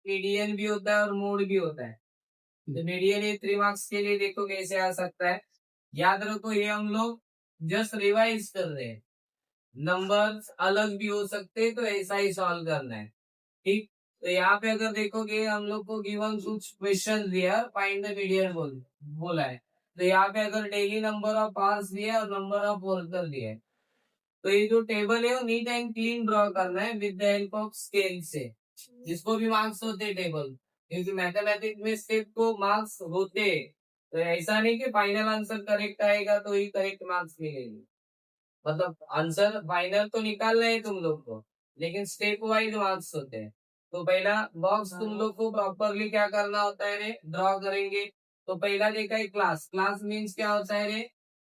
Median भी होता है और मोड भी होता है। तो मीडियन ये 3 मार्क्स के लिए देखो कैसे आ सकता है। याद रखो ये हम लोग जस्ट रिवाइज कर रहे हैं, नंबर्स अलग भी हो सकते हैं, तो ऐसा ही सॉल्व करना है। ठीक, तो यहाँ पे अगर देखोगे हम लोग को गिवन कुछ क्वेश्चन दिया, फाइंड द मीडियन बोला है। तो यहाँ पे अगर डेली नंबर ऑफ पार्ट्स दिया है और नंबर ऑफ वर्कर दिया है, तो ये जो टेबल है वो नीट एंड क्लीन ड्रॉ करना है with the help of scale से, जिसको भी मार्क्स होते हैं टेबल, क्योंकि मैथमेटिक्स में स्टेप को मार्क्स होते हैं। तो ऐसा नहीं कि फाइनल आंसर करेक्ट आएगा तो ही करेक्ट मार्क्स मिलेंगे, मतलब आंसर फाइनल तो निकालना है तुम लोग को, लेकिन स्टेप वाइज मार्क्स होते हैं। तो पहला बॉक्स तुम लोग को प्रॉपरली क्या करना होता है रे, ड्रॉ करेंगे। तो पहला देखा है क्लास, क्लास मीन्स क्या होता है रे,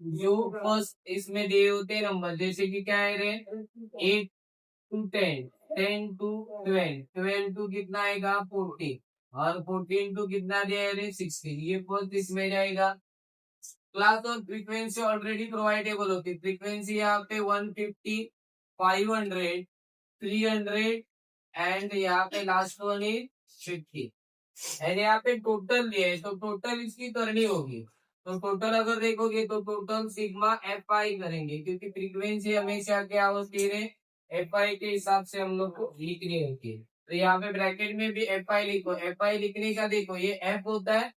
जो फर्स्ट इसमें दिए होते हैं नंबर, जैसे कि क्या है रे, 8 to 10, 10 to 12, 12 to कितना आएगा 14, और 14 to कितना दिया है रे 16, ये फर्स्ट इसमें जाएगा। क्लास और फ्रीक्वेंसी ऑलरेडी प्रोवाइडेबल होती है। फ्रीक्वेंसी यहाँ पे 150, 500, 300 एंड यहाँ पे लास्ट वन इज 50 एंड यहाँ पे टोटल दिया है, तो टोटल इसकी करनी होगी। तो टोटल अगर देखोगे तो टोटल सिग्मा एफ आई करेंगे, क्योंकि फ्रीक्वेंसी हमेशा क्या होती है, एफ आई के हिसाब से हम लोग को लिखनी होती है। तो यहाँ पे ब्रैकेट में भी एफ आई लिखो, एफ आई लिखने का देखो ये एफ होता है,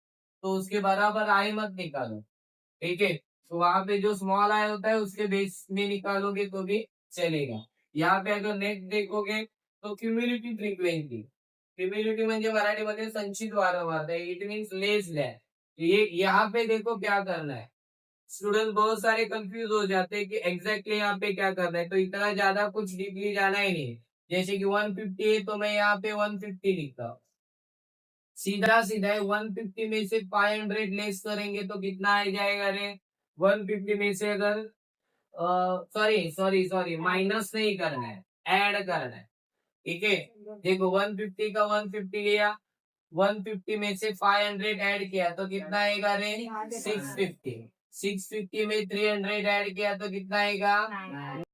तो उसके बराबर आई मत निकालो, ठीक है। तो वहां पे जो स्मॉल आई होता है उसके बेस में निकालोगे तो भी चलेगा। यहाँ पे अगर नेक्स्ट देखोगे तो क्युम्युलेटिव फ्रीक्वेंसी, क्युम्युलेटिव म्हणजे मराठीमध्ये संचित वारंवारता, इट मीन्स लेस देन। ये यहाँ पे देखो क्या करना है, स्टूडेंट बहुत सारे कंफ्यूज हो जाते हैं कि एग्जैक्टली यहाँ पे क्या करना है, तो इतना ज्यादा कुछ डीपली जाना ही नहीं। जैसे कि 150 है तो मैं यहाँ पे 150 लिखता हूँ, सीधा सीधा है। 150 में से 500 लेस करेंगे तो कितना आ जाएगा रे, 150 में से अगर सॉरी सॉरी सॉरी माइनस नहीं करना है, ऐड करना है, ठीक है। देखो 150 का 150 लिया, 150 में से 500 ऐड किया तो कितना आएगा रे 650, 650 में 300 ऐड किया तो कितना आएगा,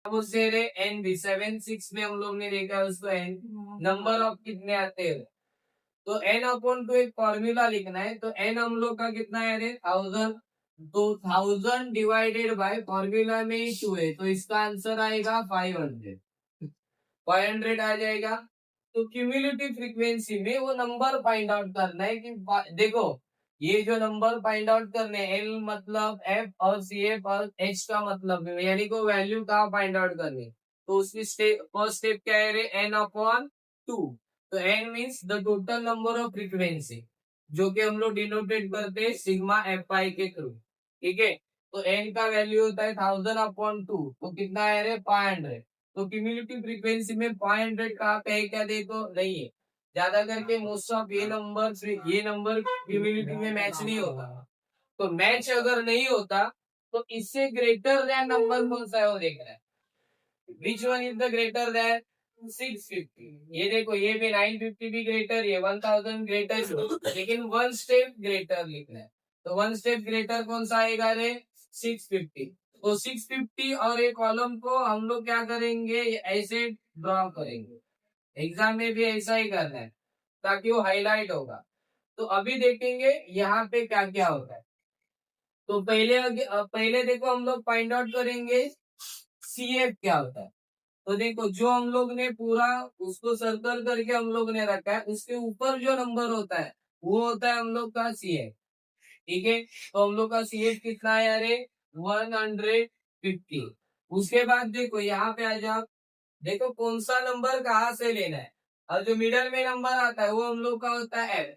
उससे एन भी 7 6 में हम लोग ने देखा उसको एन नंबर ऑफ कितने आते हैं, तो एन अपॉन टू एक फॉर्मूला लिखना है। तो एन हम लोग का कितना है रे 1000, तो 1000 डिवाइडेड बाय फॉर्मूला में ही 2 है, तो इसका आंसर आएगा 500, 500 आ जाएगा। तो क्यूमुलेटिव फ्रीक्वेंसी में वो नंबर फाइंड आउट करना है कि देखो ये जो नंबर फाइंड आउट करने हैं, एल मतलब एफ और सी एफ और एच का मतलब यानी को वैल्यू कहाँ फाइंड आउट करनी, तो उसकी फर्स्ट स्टेप क्या है रे, एन अपॉन 2। तो N means the total number of frequency, जो कि हम लोग डिनोटेट करते हैं सिग्मा एफ आई के थ्रू, ठीक है। तो एन का वैल्यू होता है 1000/2, तो कितना है रे 500। तो क्यूमुलेटिव फ्रीक्वेंसी में 500 कहाँ पे है क्या देखो, नहीं है। ज्यादा करके मोस्ट ऑफ ये नंबर क्यूमुलेटिव में मैच नहीं होता। तो मैच अगर नहीं होता तो इससे ग्रेटर देन नंबर कौन सा है वो देख रहा है। Which one is the greater than 650। ये देखो ये भी 950 भी ग्रेटर, ये 1000 ग्रेटर, लेकिन वन स्टेप ग्रेटर लिखना है। तो वन स्टेप ग्रेटर कौन सा आएगा रे 650। तो 650 और एक कॉलम को हम लोग क्या करेंगे ऐसे ड्रॉ करेंगे। एग्जाम में भी ऐसा ही करना है ताकि वो हाईलाइट होगा। तो अभी देखेंगे यहाँ पे क्या क्या होता है। तो पहले देखो हम लोग फाइंड आउट करेंगे CF क्या होता है। तो देखो जो हम लोग ने पूरा उसको सर्कल करके हम लोग ने रखा है, उसके ऊपर जो नंबर होता है वो होता है हम लोग का CF। ठीक है, तो हम लोग का CF कितना है अरे 150। उसके बाद देखो यहाँ पे आ जाओ, देखो कौन सा नंबर कहाँ से लेना है। और जो मिडल में नंबर आता है वो हम लोग का होता है F।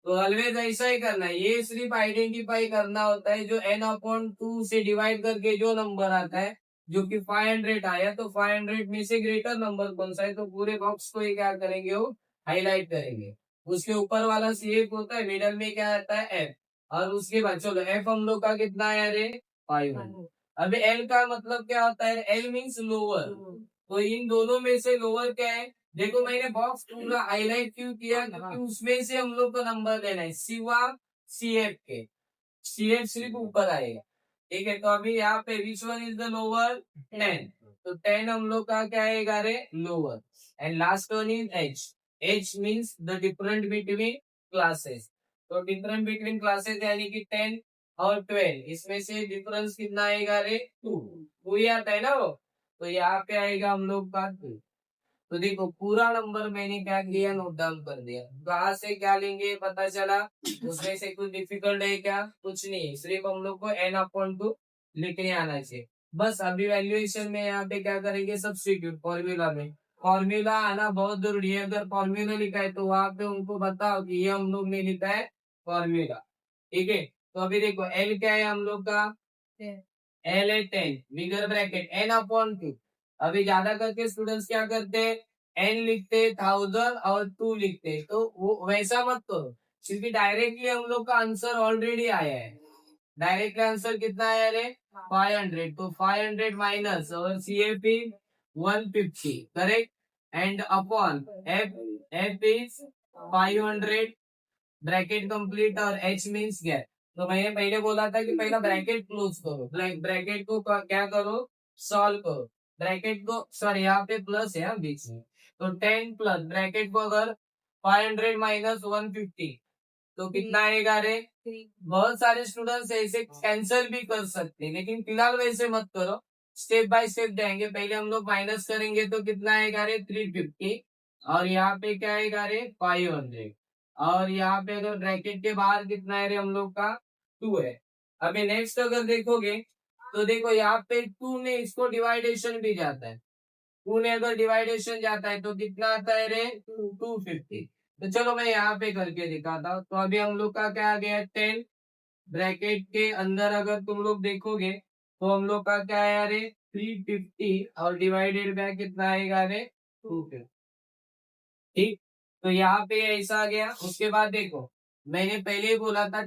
तो ऑलवेज ऐसा ही करना है, ये सिर्फ आइडेंटिफाई करना होता है जो n/2 से डिवाइड करके जो नंबर आता है, जो कि 500 आया, तो 500 में से ग्रेटर नंबर कौन सा है, तो पूरे बॉक्स को ही क्या करेंगे वो हाईलाइट करेंगे। उसके ऊपर वाला CF होता है, मिडल में क्या आता है F। और उसके बाद चलो F हम लोग का कितना है अरे 500। अभी L का मतलब क्या होता है, L मीन्स लोअर। तो इन दोनों में से लोअर क्या है, देखो मैंने बॉक्स पूरा हाईलाइट क्यों किया, क्योंकि उसमें से हम लोग को नंबर लेना है सिवा CF के। CF सिर्फ ऊपर आएगा। ठीक है, तो अभी यहाँ पे which one is the lower 10। तो 10 हम लोग का क्या आएगा रे lower. And last one is H means the different between classes. तो डिफरेंट बिटवीन क्लासेस यानी कि 10 और 12, इसमें से डिफरेंस कितना आएगा रे 2 ही आता है ना वो। तो यहाँ पे आएगा हम लोग का 2। तो देखो पूरा नंबर मैंने क्या किया नोट डाउन कर दिया। कहाँ से क्या लेंगे पता चला, उसमें से कुछ डिफिकल्ट है क्या, कुछ नहीं, सिर्फ हम लोग को n/2 लिखने आना चाहिए बस। अभी वैल्यूएशन में यहाँ पे क्या करेंगे सब्स्टिट्यूट फॉर्मूला में। फॉर्मूला आना बहुत जरूरी है, अगर फॉर्मूला लिखा है तो वहां पे उनको बताओ कि ये हम लोग ने लिखा है फॉर्मूला। ठीक है, तो अभी देखो L क्या है हम लोग का, L है 10 बिगर ब्रैकेट n/2। अभी ज्यादा करके स्टूडेंट्स क्या करते हैं n लिखते 1000 और 2 लिखते, तो वो वैसा मत करो, क्योंकि डायरेक्टली हम लोग का आंसर ऑलरेडी आया है। डायरेक्टली आंसर कितना आया रे 500। तो 500 माइनस और CF is 150 correct, and upon F is 500 bracket complete और H मीन्स गैप। तो मैंने पहले बोला था कि पहला ब्रैकेट क्लोज करो, ब्रैकेट को क्या करो सॉल्व करो। ब्रैकेट को सॉरी यहाँ पे प्लस है बीच में, तो 10 प्लस ब्रैकेट को अगर 500 माइनस 150 तो कितना आएगा रे। बहुत सारे स्टूडेंट्स ऐसे कैंसिल भी कर सकते हैं, लेकिन फिलहाल वैसे मत करो, स्टेप बाय स्टेप जाएंगे। पहले हम लोग माइनस करेंगे तो कितना आएगा रे 350, और यहाँ पे क्या आएगा रे 500, और यहाँ पे अगर ब्रैकेट के बाहर कितना है रे हम लोग का 2 है। अभी नेक्स्ट अगर देखोगे तो देखो यहाँ पे 2 ने इसको डिवाइडेशन भी जाता है, 2 ने अगर डिवाइडेशन जाता है तो कितना आता है रे 250। तो चलो मैं यहाँ पे करके दिखाता हूँ। तो अभी हम लोग का क्या आ गया 10 ब्रैकेट के अंदर अगर तुम लोग देखोगे तो हम लोग का क्या आया रे 350 और डिवाइडेड बाय कितना आएगा रे 250। ठीक, तो यहाँ पे ऐसा आ गया। उसके बाद देखो मैंने पहले ही बोला था